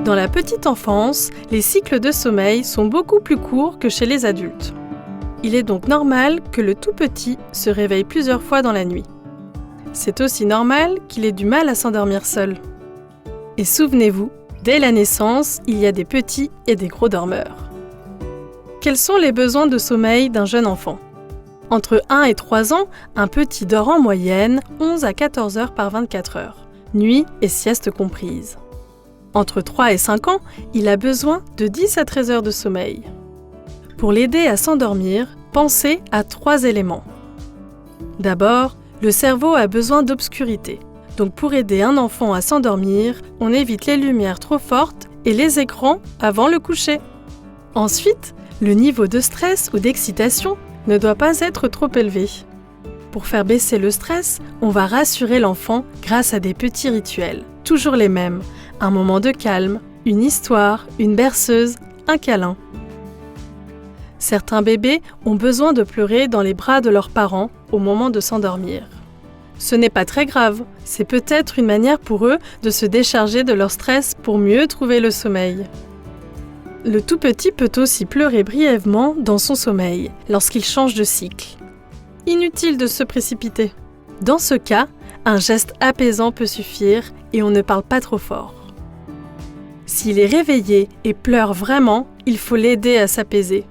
Dans la petite enfance, les cycles de sommeil sont beaucoup plus courts que chez les adultes. Il est donc normal que le tout petit se réveille plusieurs fois dans la nuit. C'est aussi normal qu'il ait du mal à s'endormir seul. Et souvenez-vous, dès la naissance, il y a des petits et des gros dormeurs. Quels sont les besoins de sommeil d'un jeune enfant ? Entre 1 et 3 ans, un petit dort en moyenne 11 à 14 heures par 24 heures, nuit et sieste comprises. Entre 3 et 5 ans, il a besoin de 10 à 13 heures de sommeil. Pour l'aider à s'endormir, pensez à 3 éléments. D'abord, le cerveau a besoin d'obscurité. Donc pour aider un enfant à s'endormir, on évite les lumières trop fortes et les écrans avant le coucher. Ensuite, le niveau de stress ou d'excitation ne doit pas être trop élevé. Pour faire baisser le stress, on va rassurer l'enfant grâce à des petits rituels, toujours les mêmes. Un moment de calme, une histoire, une berceuse, un câlin. Certains bébés ont besoin de pleurer dans les bras de leurs parents au moment de s'endormir. Ce n'est pas très grave, c'est peut-être une manière pour eux de se décharger de leur stress pour mieux trouver le sommeil. Le tout petit peut aussi pleurer brièvement dans son sommeil, lorsqu'il change de cycle. Inutile de se précipiter. Dans ce cas, un geste apaisant peut suffire et on ne parle pas trop fort. S'il est réveillé et pleure vraiment, il faut l'aider à s'apaiser.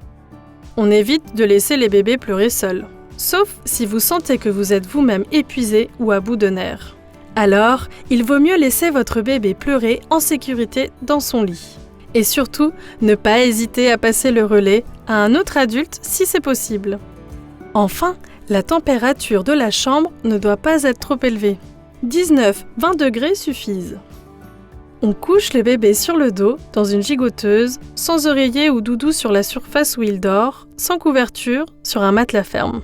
On évite de laisser les bébés pleurer seuls, sauf si vous sentez que vous êtes vous-même épuisé ou à bout de nerfs. Alors, il vaut mieux laisser votre bébé pleurer en sécurité dans son lit. Et surtout, ne pas hésiter à passer le relais à un autre adulte si c'est possible. Enfin, la température de la chambre ne doit pas être trop élevée. 19-20 degrés suffisent. On couche le bébé sur le dos, dans une gigoteuse, sans oreiller ou doudou sur la surface où il dort, sans couverture, sur un matelas ferme.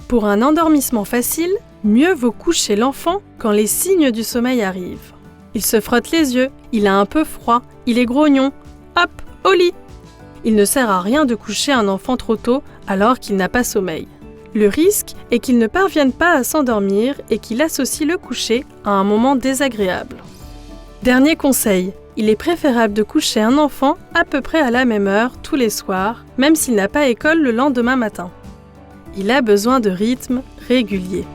Pour un endormissement facile, mieux vaut coucher l'enfant quand les signes du sommeil arrivent. Il se frotte les yeux, il a un peu froid, il est grognon. Hop, au lit! Il ne sert à rien de coucher un enfant trop tôt alors qu'il n'a pas sommeil. Le risque est qu'il ne parvienne pas à s'endormir et qu'il associe le coucher à un moment désagréable. Dernier conseil, il est préférable de coucher un enfant à peu près à la même heure tous les soirs, même s'il n'a pas école le lendemain matin. Il a besoin de rythme régulier.